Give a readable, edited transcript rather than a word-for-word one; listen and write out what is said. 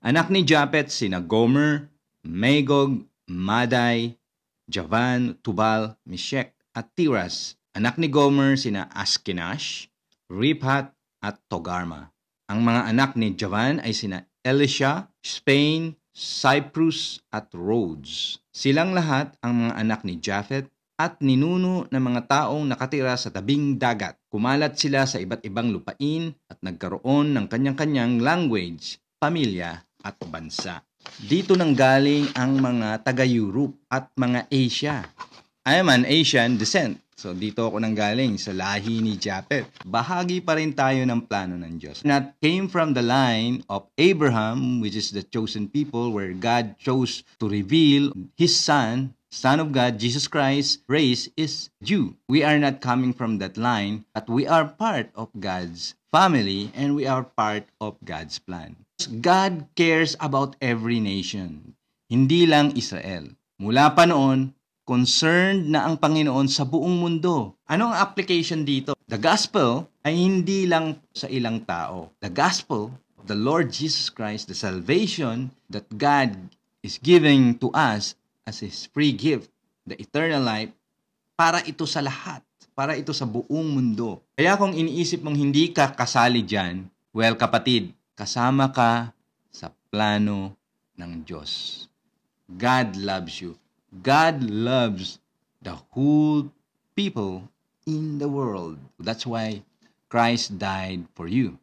Anak ni Japet sina Gomer, Magog, Madai, Javan, Tubal, Meshech at Tiras. Anak ni Gomer sina Askenash, Riphat at Togarma. Ang mga anak ni Javan ay sina Elisha, Spain, Cyprus at Rhodes. Silang lahat ang mga anak ni Japhet at ninuno ng mga taong nakatira sa tabing dagat. Kumalat sila sa iba't ibang lupain at nagkaroon ng kanyang-kanyang language, pamilya at bansa. Dito nang galing ang mga taga-Europe at mga Asia. I am an Asian descent. So dito ako nang galing sa lahi ni Japhet. Bahagi pa rin tayo ng plano ng Diyos. That came from the line of Abraham, which is the chosen people, where God chose to reveal His Son of God, Jesus Christ, race is Jew. We are not coming from that line, but we are part of God's family and we are part of God's plan. God cares about every nation, hindi lang Israel. Mula pa noon, concerned na ang Panginoon sa buong mundo. Ano ang application dito? The gospel ay hindi lang sa ilang tao. The gospel of the Lord Jesus Christ, the salvation that God is giving to us as His free gift, the eternal life, para ito sa lahat. Para ito sa buong mundo. Kaya kung iniisip mong hindi ka kasali dyan, well kapatid, kasama ka sa plano ng Diyos. God loves you. God loves the whole people in the world. That's why Christ died for you.